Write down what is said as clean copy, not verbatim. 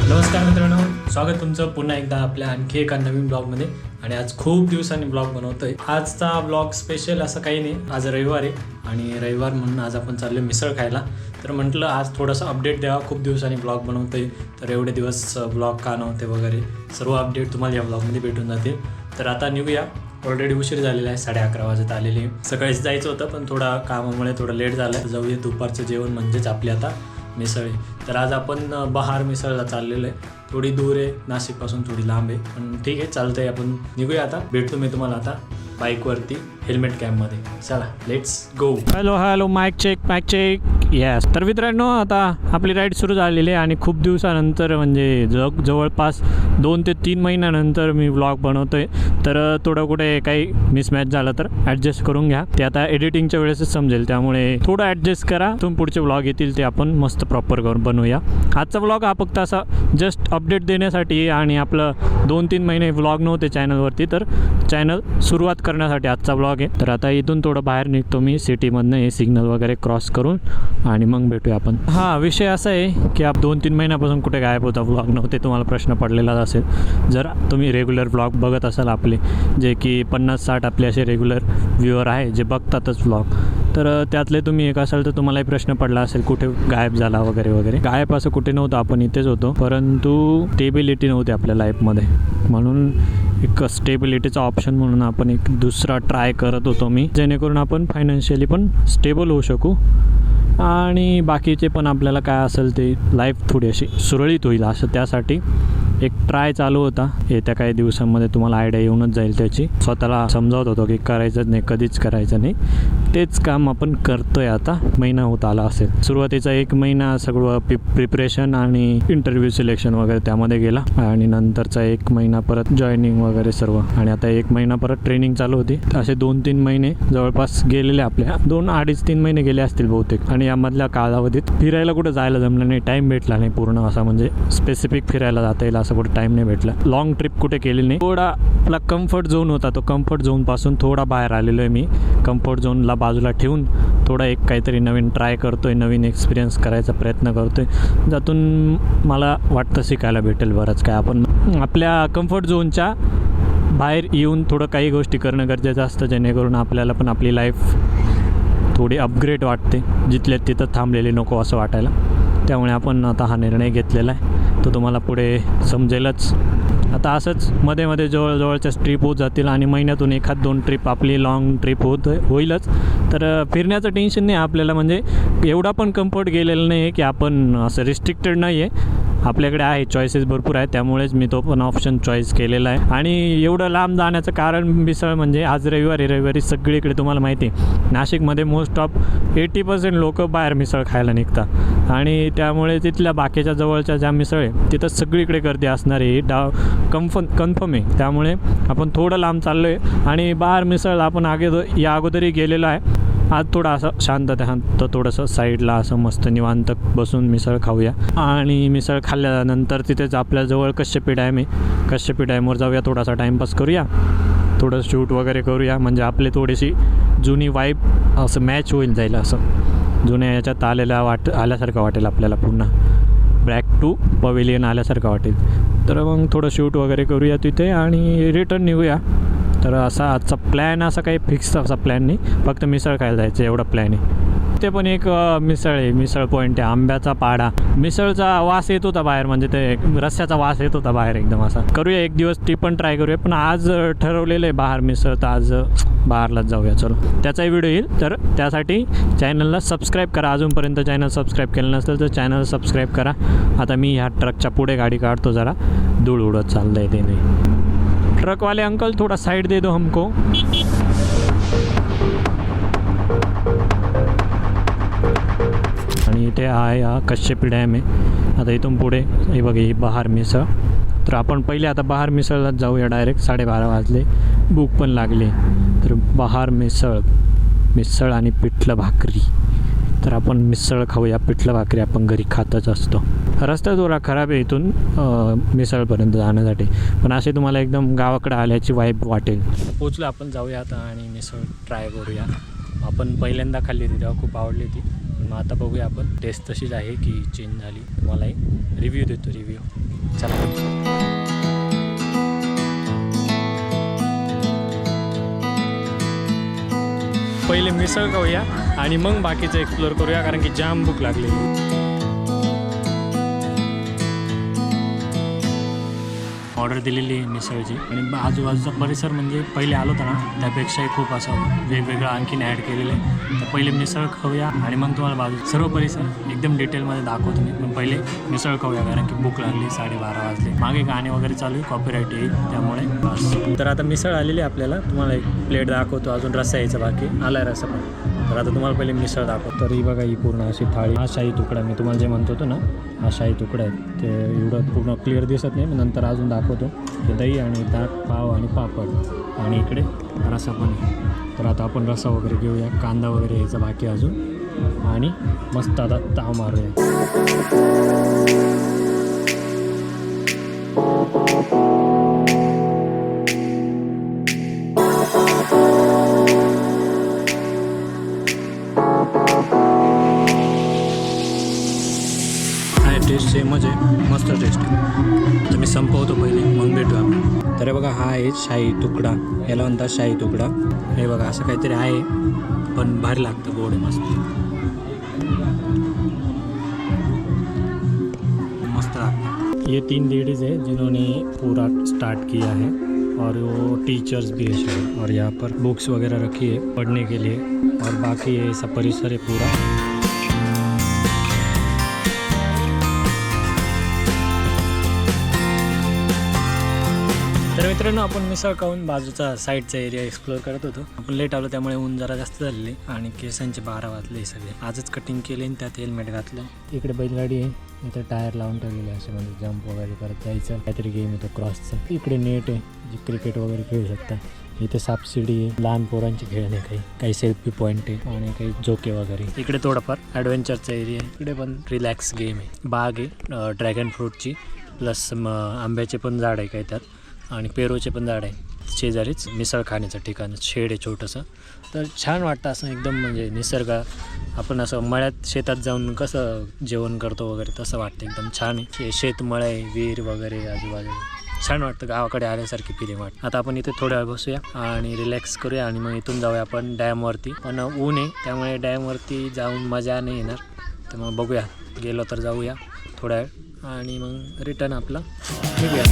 नमस्कार मित्रांनो, स्वागत तुमचं पुन्हा एकदा आपल्या आणखी एका नवीन ब्लॉगमध्ये. आणि आज खूप दिवसांनी ब्लॉग बनवतोय. आजचा ब्लॉग स्पेशल असं काही नाही. आज रविवार आहे आणि रविवार म्हणून आज आपण चाललो मिसळ खायला. तर म्हटलं आज थोडंसं अपडेट द्यावा, खूप दिवसांनी ब्लॉग बनवतोय तर एवढे दिवस ब्लॉग का नव्हते वगैरे सर्व अपडेट तुम्हाला या ब्लॉगमध्ये भेटून जातील. तर आता निघूया. ऑलरेडी उशीर झालेला आहे, 11:30 वाजत आलेली. सकाळीच जायचं होतं पण थोडा कामामुळे थोडं लेट झालं. तर जाऊया दुपारचं जेवण म्हणजेच आपली आता मिसळ. तर आज आपण बहार मिसळला चाललेलो आहे. थोडी दूर आहे, नाशिकपासून थोडी लांब आहे, पण ठीक आहे चालतंय. आपण निघूया आता. भेटतो मी तुम्हाला आता बाईकवरती हेल्मेट कॅम्पमध्ये. चला let's go. Hello mike check yes. तर मित्रांनो आता आपली राईड सुरू झालेली आहे आणि खूप दिवसानंतर म्हणजे जवळपास 2 ते 3 महिन्यानंतर मी व्लॉग बनवतोय. तर थोडं कुठे काही मिसमॅच झालं तर ॲडजस्ट करून घ्या. ते आता एडिटिंगच्या वेळेसच समजेल, त्यामुळे थोडं ॲडजस्ट करा. तुम्ही पुढचे व्लॉग येतील ते आपण मस्त प्रॉपर करून बनवूया. आजचा व्लॉग हा फक्त असा जस्ट अपडेट देण्यासाठी आणि आपलं 2-3 महिने व्लॉग नव्हते चॅनलवरती, तर चॅनल सुरुवात करण्यासाठी आजचा व्लॉग आहे. तर आता इथून थोडं बाहेर निघतो मी सिटीमधनं, हे सिग्नल वगैरे क्रॉस करून आणि मग भेटूया आपण. विषय असा आहे की 2-3 महिन्यापासून कुठे गायब होता, व्लॉग नव्हते. तुम्हाला प्रश्न पडलेलाच असेल जर तुम्ही रेग्युलर व्लॉग बघत असाल आपले, जे की 50-60 आपले असे रेग्युलर व्ह्यूअर आहे जे बघतातच व्लॉग. तर त्यातले तुम्ही एक असाल तर तुम्हालाही प्रश्न पडला असेल कुठे गायब झाला वगैरे वगैरे. गायब असं कुठे नव्हतं, आपण इथेच होतो, परंतु स्टेबिलिटी नव्हती आपल्या लाईफमध्ये. म्हणून एक स्टेबिलिटीचा ऑप्शन म्हणून आपण एक दुसरा ट्राय करत होतो मी, जेणेकरून आपण फायनान्शियली पण स्टेबल होऊ शकू आणि बाकीचे पण आपल्याला काय असेल ते लाईफ थोडी अशी सुरळीत होईल असं. त्यासाठी एक ट्राय चालू होता. येत्या काही दिवसांमध्ये तुम्हाला आयडिया येऊनच जाईल त्याची. स्वतःला समजावत होतो की करायचंच नाही, कधीच करायचं नाही. तेच काम आपण करतोय. आता महिना होत आला असेल. सुरुवातीचा 1 महिना सगळं प्रिपरेशन आणि इंटरव्ह्यू सिलेक्शन वगैरे त्यामध्ये गेला आणि नंतरचा 1 महिना परत जॉईनिंग वगैरे सर्व, आणि आता 1 महिना परत ट्रेनिंग चालू होती. असे 2-3 महिने जवळपास गेलेले आपल्या. 2-2.5-3 महिने गेले असतील बहुतेक. आणि यामधल्या कालावधीत फिरायला कुठं जायला जमलं नाही, टाईम भेटला नाही पूर्ण असा, म्हणजे स्पेसिफिक फिरायला जाता येईल असं कुठं टाईम नाही भेटला. लॉंग ट्रिप कुठे केली नाही. थोडा आपला कम्फर्ट झोन होता, तो कम्फर्ट झोनपासून थोडा बाहेर आलेलो आहे मी. कम्फर्ट झोनला बाजूला ठेवून थोडा एक काहीतरी नवीन ट्राय करतोय, नवीन एक्सपिरियन्स करायचा प्रयत्न करतोय, ज्यातून मला वाटतं शिकायला भेटेल बरंच काय. आपण आपल्या कम्फर्ट झोनच्या बाहेर येऊन थोडं काही गोष्टी करणं गरजेचं असतं, जेणेकरून आपल्याला पण आपली लाईफ थोडी अपग्रेड वाटते. जिथल्या तिथं थांबलेली नको असं वाटायला. त्यामुळे आपण आता हा निर्णय घेतलेला आहे, तो तुम्हाला पुढे समजेलच. आता असंच मध्ये मध्ये जवळजवळच्या ट्रिप होत जातील आणि महिन्यातून 1-2 ट्रिप आपली लॉंग ट्रिप होईलच. तर फिरण्याचं टेन्शन नाही आपल्याला, म्हणजे एवढा पण कम्फर्ट गेलेलं नाही आहे की आपण असं रिस्ट्रिक्टेड नाही आहे. आपल्याकडे आहे, चॉईसेस भरपूर आहेत, त्यामुळेच मी तो पण ऑप्शन चॉईस केलेला आहे. आणि एवढं लांब जाण्याचं कारण मिसळ म्हणजे आज रविवारी सगळीकडे तुम्हाला माहिती आहे नाशिकमध्ये मोस्ट ऑफ 80% लोक बाहेर मिसळ खायला निघतात. आणि त्यामुळे तिथल्या बाकीच्या जवळच्या ज्या मिसळ आहे तिथं सगळीकडे गर्दी असणार आहे, कन्फर्म आहे. त्यामुळे आपण थोडं लांब चाललो आहे आणि बाहेर मिसळ आपण या अगोदरही गेलेलो आहे. आज थोडं असं शांत थोडंसं साईडला असं मस्त निवांत बसून मिसळ खाऊया. आणि मिसळ खाल्ल्यानंतर तिथेच आपल्याजवळ कश्यपी डॅम आहे, कश्यपी डॅमवर जाऊया, थोडासा टाईमपास करूया, थोडं शूट वगैरे करूया. म्हणजे आपली थोडीशी जुनी वाईब असं मॅच होईल जाईल, असं जुन्या याच्यात आल्यासारखं वाटेल आपल्याला, पुन्हा बॅक टू पवेलियन आल्यासारखं वाटेल. तर मग थोडं शूट वगैरे करूया तिथे आणि रिटर्न निघूया. तर असा आजचा प्लॅन, असा काही फिक्स असा प्लॅन नाही, फक्त मिसळ खायला जायचं एवढा प्लॅन आहे. ते पण एक मिसळ आहे, मिसळ पॉईंट आहे, आंब्याचा पाडा. मिसळचा वास येत होता बाहेर, म्हणजे ते रस्स्याचा वास येत होता बाहेर एकदम असा. करूया एक दिवस ती पण ट्राय करूया. पण आज ठरवलेलं आहे बाहेर मिसळ, तर आज बाहेरलाच जाऊया. चलो, त्याचाही व्हिडिओ येईल. तर त्यासाठी चॅनलला सबस्क्राईब करा. अजूनपर्यंत चॅनल सबस्क्राईब केलं नसेल तर चॅनल सबस्क्राईब करा. आता मी ह्या ट्रकच्या पुढे गाडी काढतो, जरा धूळ उडत चाललं आहे ते नाही. ट्रक वाले अंकल थोड़ा साइड दे दो हमको. आणि इथे आहे हा कश्यपी डॅम आहे. आता इथून पुढे हे बघा ही बहार मिसळ. तर आपण पहिले आता बहार मिसळलाच जाऊया डायरेक्ट. 12:30 वाजले, भूक पण लागली. तर बहार मिसळ आणि पिठलं भाकरी. तर आपण मिसळ खाऊया, पिठलं भाकरी आपण घरी खातच असतो. रस्ता थोडा खराब आहे इथून मिसळपर्यंत जाण्यासाठी, पण असे तुम्हाला एकदम गावाकडे आल्याची वाईब वाटेल. पोचलो आपण, जाऊया आता आणि मिसळ ट्राय करूया. आपण पहिल्यांदा खाल्ली होती तेव्हा खूप आवडली होती, मग आता बघूया आपण टेस्ट तशीच आहे की चेंज झाली. तुम्हालाही रिव्ह्यू देतो. चला. पहिले मिसळ खाऊया आणि मग बाकीचं एक्सप्लोअर करूया, कारण की जाम भूक लागलेली. ऑर्डर दिलेली आहे मिसळची आणि आजूबाजूचा परिसर म्हणजे पहिले आलो होता ना त्यापेक्षाही खूप असं वेगवेगळं आणखीन ॲड केलेलं आहे. तर पहिले मिसळ खाऊया आणि मग तुम्हाला बाजू सर्व परिसर एकदम डिटेलमध्ये दाखवतो मी. पण पहिले मिसळ खाऊया कारण की भूक लागली. 12:30 वाजले. मागे गाणे वगैरे चालू आहे, कॉपीराईट येईल त्यामुळे बस. तर आता मिसळ आलेली आहे आपल्याला. तुम्हाला एक प्लेट दाखवतो, अजून रस्सा यायचा बाकी आला आहे रस्सा पण. तर आता तुम्हाला पहिले मिसळ दाखवतो. तर ही बघा ही पूर्ण अशी थाळी. हा शाही तुकडा मी तुम्हाला जे म्हणतो ना हा शाही तुकडा आहे. ते एवढं पूर्ण क्लिअर दिसत नाही, नंतर अजून दाखवतो. ते दही आणि ताक, पाव आणि पापड आणि इकडे रस्सा पण आहे. तर आता आपण रस्सा वगैरे घेऊया. कांदा वगैरे यायचा बाकी अजून आणि मस्त आता ताव मारूया. टेस्ट सेमच आहे, मस्त टेस्ट आहे. तर मी संपवतो पहिले मग भेटू आपण. तर बघा हा आहे शाही तुकडा, याला म्हणतात शाही तुकडा. हे बघा असं काहीतरी आहे पण भारी लागतं, गोड आहे मस्त मस्त लागतं. ये 3 लेडीज़ है जिन्होंने पूरा स्टार्ट किया है और वो टीचर्स भी है शायद. और यहाँ पर बुक्स वगैरह रखी है पढ़ने के लिए और बाकी ये सब परिसर है पूरा. तर मित्रांनो आपण मिसळ खाऊन बाजूचा साईडचा एरिया एक्सप्लोअर करत होतो. आपण लेट आलो त्यामुळे ऊन जरा जास्त झालेले आणि केसांचे 12 वाजले सगळे. आजच कटिंग केले आणि त्यात हेल्मेट घातलं. इकडे बैलगाडी आहे, इथे टायर लावून ठेवलेले असे म्हणजे जंप वगैरे करत जायचं. काहीतरी गेम येतो क्रॉसचा. इकडे नेट आहे जे क्रिकेट वगैरे खेळू शकता. इथे सापशिडी आहे, लहान पोरांचे खेळणे, काही सेल्फी पॉईंट आहे आणि काही जोके वगैरे. इकडे थोडाफार ॲडव्हेंचरचा एरिया आहे. इकडे पण रिलॅक्स गेम आहे. बाग आहे ड्रॅगन फ्रूटची, प्लस आंब्याचे पण झाड आहे काही त्यात आणि पेरूचे पण झाड आहे. शेजारीच मिसळ खाण्याचं ठिकाण, शेड आहे छोटंसं. तर छान वाटतं असं एकदम म्हणजे निसर्ग. आपण असं मळ्यात शेतात जाऊन कसं जेवण करतो वगैरे तसं वाटतं. एकदम छान आहे. शेतमळं आहे, विहीर वगैरे आजूबाजूला. छान वाटतं, गावाकडे आल्यासारखी फिलिंग वाटतं. आता आपण इथे थोड्या वेळ बसूया आणि रिलॅक्स करूया आणि मग इथून जाऊया आपण डॅमवरती. पण ऊन आहे त्यामुळे डॅमवरती जाऊन मजा नाही येणार. तर मग बघूया, गेलो तर जाऊया थोड्या वेळ आणि मग रिटर्न आपलं निघूया.